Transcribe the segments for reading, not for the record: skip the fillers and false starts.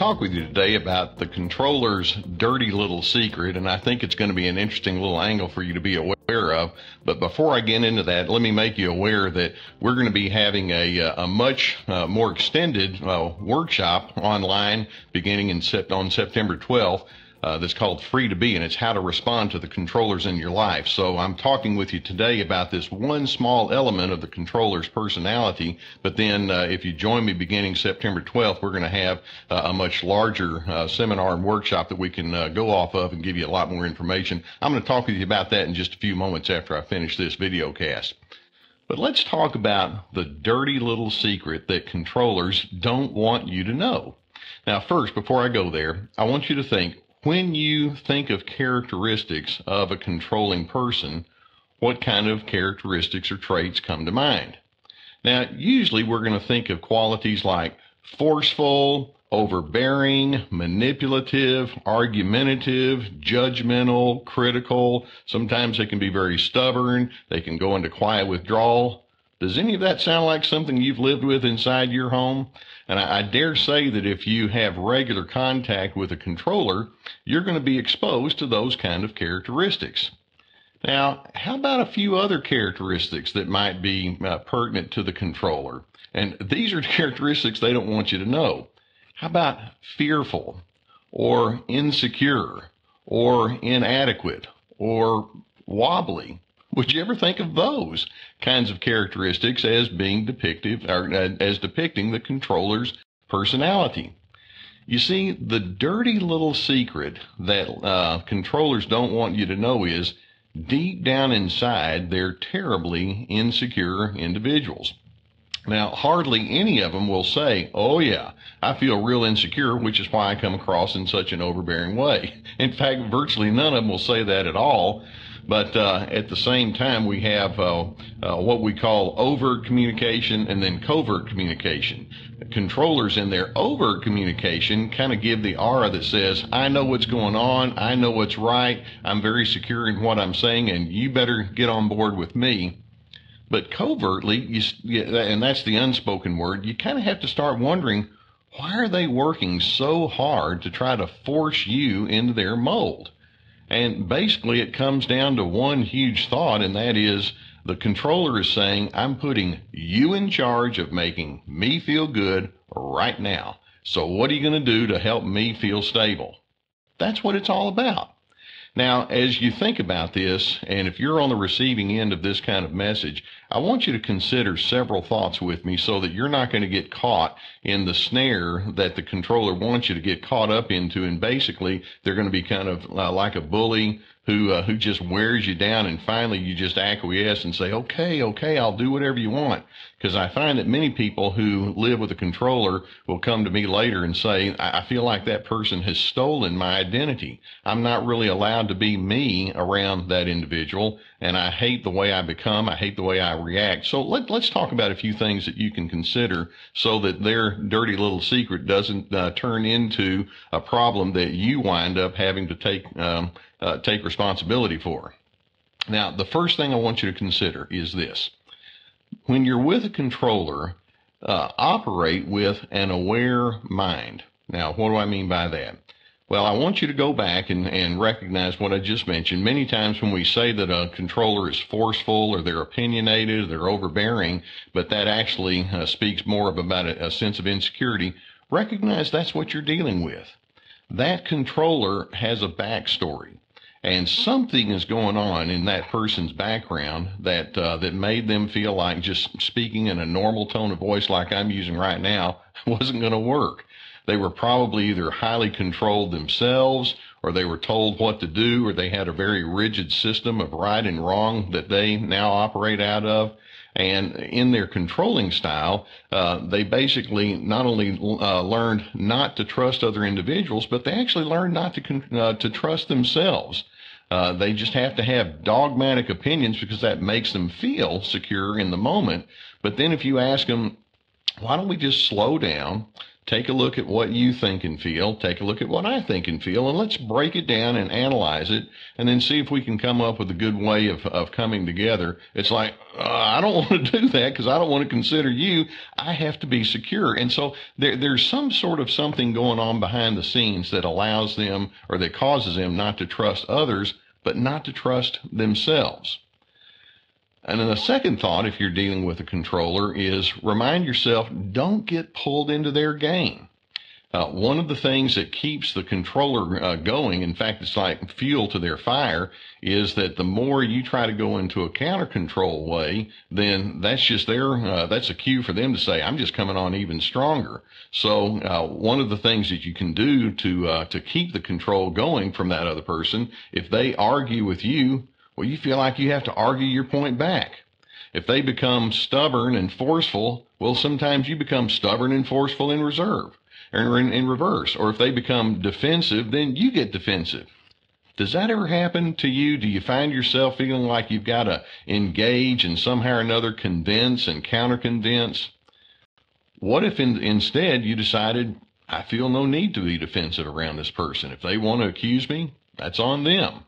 talk with you today about the controller's dirty little secret, and I think it's going to be an interesting little angle for you to be aware of. But before I get into that, let me make you aware that we're going to be having a much more extended workshop online beginning on September 12th. That's called Free to Be, and it's how to respond to the controllers in your life. So I'm talking with you today about this one small element of the controller's personality, but then if you join me beginning September 12th, we're going to have a much larger seminar and workshop that we can go off of and give you a lot more information. I'm going to talk with you about that in just a few moments after I finish this video cast. But let's talk about the dirty little secret that controllers don't want you to know. Now, first, before I go there, I want you to think, when you think of characteristics of a controlling person, what kind of characteristics or traits come to mind? Now, usually we're going to think of qualities like forceful, overbearing, manipulative, argumentative, judgmental, critical. Sometimes they can be very stubborn. They can go into quiet withdrawal. Does any of that sound like something you've lived with inside your home? And I dare say that if you have regular contact with a controller, you're going to be exposed to those kind of characteristics. Now, how about a few other characteristics that might be pertinent to the controller? And these are characteristics they don't want you to know. How about fearful, or insecure, or inadequate, or wobbly? Would you ever think of those kinds of characteristics as being depictive, or as depicting the controller's personality? You see, the dirty little secret that controllers don't want you to know is, deep down inside, they're terribly insecure individuals. Now, hardly any of them will say, oh yeah, I feel real insecure, which is why I come across in such an overbearing way. In fact, virtually none of them will say that at all. But at the same time, we have what we call overt communication and then covert communication. Controllers in their overt communication kind of give the aura that says, I know what's going on, I know what's right, I'm very secure in what I'm saying, and you better get on board with me. But covertly, and that's the unspoken word, you kind of have to start wondering, why are they working so hard to try to force you into their mold? And basically it comes down to one huge thought, and that is the controller is saying, I'm putting you in charge of making me feel good right now. So what are you going to do to help me feel stable? That's what it's all about. Now, as you think about this, and if you're on the receiving end of this kind of message, I want you to consider several thoughts with me so that you're not going to get caught in the snare that the controller wants you to get caught up into, and basically they're going to be kind of like a bully who just wears you down, and finally you just acquiesce and say, okay, I'll do whatever you want. Because I find that many people who live with a controller will come to me later and say, I feel like that person has stolen my identity. I'm not really allowed to be me around that individual, and I hate the way I become, I hate the way I react. So let's talk about a few things that you can consider so that their dirty little secret doesn't turn into a problem that you wind up having to take responsibility for. Now, the first thing I want you to consider is this. When you're with a controller, operate with an aware mind. Now, what do I mean by that? Well, I want you to go back and recognize what I just mentioned. Many times when we say that a controller is forceful or they're opinionated or they're overbearing, but that actually speaks more about a sense of insecurity, recognize that's what you're dealing with. That controller has a backstory. And something is going on in that person's background that made them feel like just speaking in a normal tone of voice like I'm using right now wasn't going to work. They were probably either highly controlled themselves, or they were told what to do, or they had a very rigid system of right and wrong that they now operate out of. And in their controlling style, they basically not only learned not to trust other individuals, but they actually learned not to trust themselves. They just have to have dogmatic opinions because that makes them feel secure in the moment. But then if you ask them, why don't we just slow down, take a look at what you think and feel, take a look at what I think and feel, and let's break it down and analyze it, and then see if we can come up with a good way of coming together. It's like, I don't want to do that because I don't want to consider you. I have to be secure. And so there's some sort of something going on behind the scenes that allows them, or that causes them not to trust others, but not to trust themselves. And then the second thought, if you're dealing with a controller, is remind yourself, don't get pulled into their game. One of the things that keeps the controller going, in fact, it's like fuel to their fire, is that the more you try to go into a counter control way, then that's just that's a cue for them to say, I'm just coming on even stronger. So one of the things that you can do to keep the control going from that other person, if they argue with you, well, you feel like you have to argue your point back. If they become stubborn and forceful, well, sometimes you become stubborn and forceful in reserve, or in reverse. Or if they become defensive, then you get defensive. Does that ever happen to you? Do you find yourself feeling like you've got to engage and somehow or another convince and counter-convince? What if instead you decided, I feel no need to be defensive around this person. If they want to accuse me, that's on them.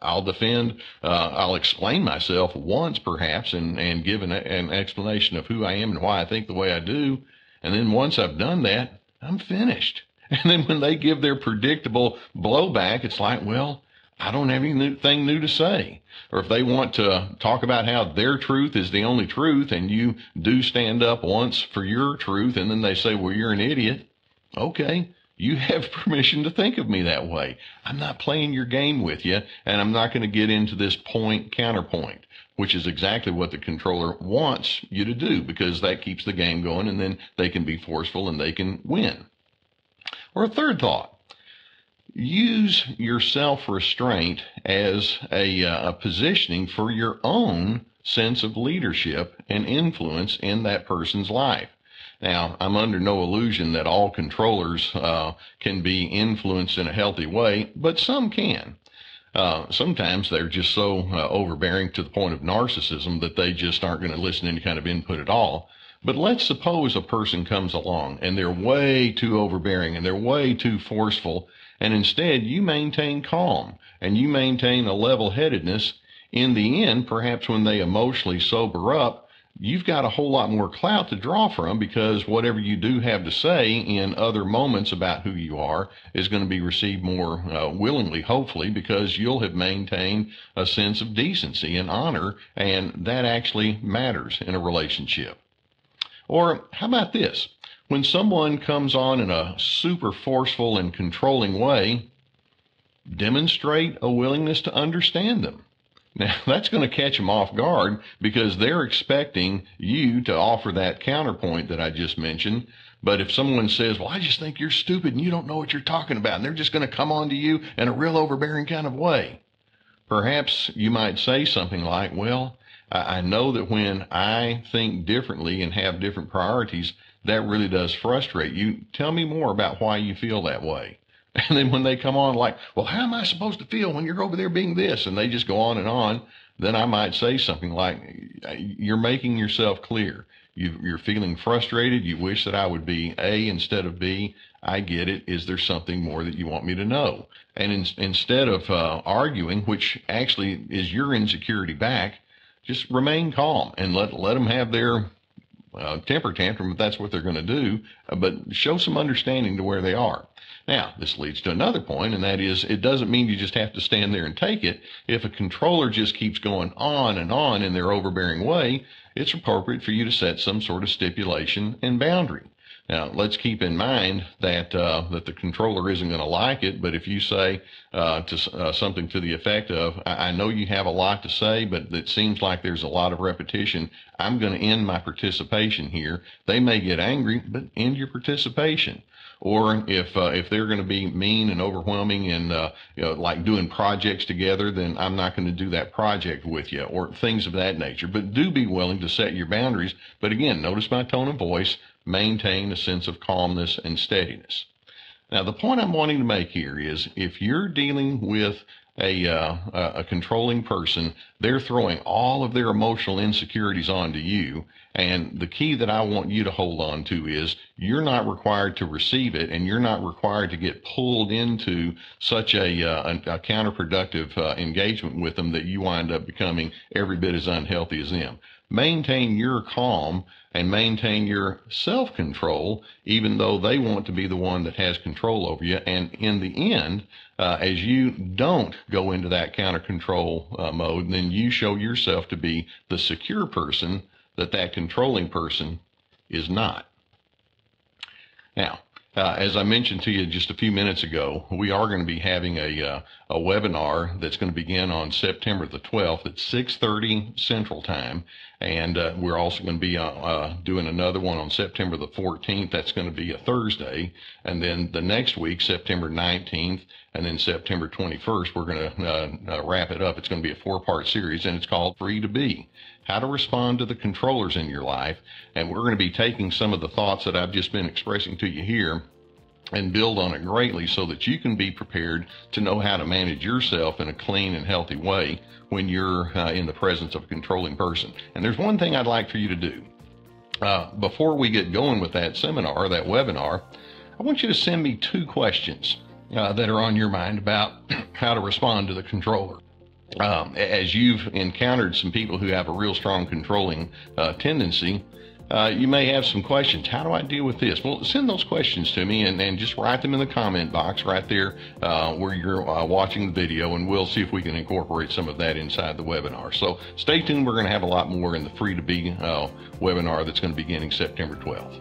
I'll defend, I'll explain myself once perhaps and give an explanation of who I am and why I think the way I do. And then once I've done that, I'm finished. And then when they give their predictable blowback, it's like, well, I don't have anything new to say. Or if they want to talk about how their truth is the only truth and you do stand up once for your truth and then they say, well, you're an idiot. Okay. You have permission to think of me that way. I'm not playing your game with you, and I'm not going to get into this point-counterpoint, which is exactly what the controller wants you to do, because that keeps the game going, and then they can be forceful and they can win. Or a third thought, use your self-restraint as a positioning for your own sense of leadership and influence in that person's life. Now, I'm under no illusion that all controllers can be influenced in a healthy way, but some can. Sometimes they're just so overbearing to the point of narcissism that they just aren't going to listen to any kind of input at all. But let's suppose a person comes along and they're way too overbearing and they're way too forceful, and instead you maintain calm and you maintain a level-headedness. In the end, perhaps when they emotionally sober up, you've got a whole lot more clout to draw from, because whatever you do have to say in other moments about who you are is going to be received more willingly, hopefully, because you'll have maintained a sense of decency and honor, and that actually matters in a relationship. Or how about this? When someone comes on in a super forceful and controlling way, demonstrate a willingness to understand them. Now, that's going to catch them off guard because they're expecting you to offer that counterpoint that I just mentioned. But if someone says, well, I just think you're stupid and you don't know what you're talking about, and they're just going to come on to you in a real overbearing kind of way, perhaps you might say something like, well, I know that when I think differently and have different priorities, that really does frustrate you. Tell me more about why you feel that way. And then when they come on like, well, how am I supposed to feel when you're over there being this? And they just go on, then I might say something like, you're making yourself clear. You're feeling frustrated. You wish that I would be A instead of B. I get it. Is there something more that you want me to know? And instead of arguing, which actually is your insecurity back, just remain calm and let them have their temper tantrum if that's what they're going to do, but show some understanding to where they are. Now, this leads to another point, and that is it doesn't mean you just have to stand there and take it. If a controller just keeps going on and on in their overbearing way, it's appropriate for you to set some sort of stipulation and boundary. Now, let's keep in mind that that the controller isn't going to like it, but if you say something to the effect of, I know you have a lot to say, but it seems like there's a lot of repetition. I'm going to end my participation here. They may get angry, but end your participation. Or if they're going to be mean and overwhelming and like doing projects together, then I'm not going to do that project with you, or things of that nature. But do be willing to set your boundaries. But again, notice my tone of voice. Maintain a sense of calmness and steadiness. Now, the point I'm wanting to make here is if you're dealing with a controlling person, they're throwing all of their emotional insecurities onto you. And the key that I want you to hold on to is you're not required to receive it, and you're not required to get pulled into such a counterproductive engagement with them that you wind up becoming every bit as unhealthy as them. Maintain your calm and maintain your self-control, even though they want to be the one that has control over you. And in the end, as you don't go into that counter control mode, then you show yourself to be the secure person that controlling person is not. Now, as I mentioned to you just a few minutes ago, we are going to be having a webinar that's going to begin on September the 12th at 6:30 Central Time. And we're also going to be doing another one on September the 14th. That's going to be a Thursday. And then the next week, September 19th, and then September 21st, we're going to wrap it up. It's going to be a 4-part series, and it's called Free to Be: How to Respond to the Controllers in Your Life. And we're going to be taking some of the thoughts that I've just been expressing to you here and build on it greatly so that you can be prepared to know how to manage yourself in a clean and healthy way when you're in the presence of a controlling person. And there's one thing I'd like for you to do. Before we get going with that seminar, that webinar, I want you to send me 2 questions that are on your mind about how to respond to the controller. As you've encountered some people who have a real strong controlling tendency, you may have some questions. How do I deal with this? Well, send those questions to me and just write them in the comment box right there where you're watching the video, and we'll see if we can incorporate some of that inside the webinar. So stay tuned. We're going to have a lot more in the Free to Be webinar that's going to be beginning September 12th.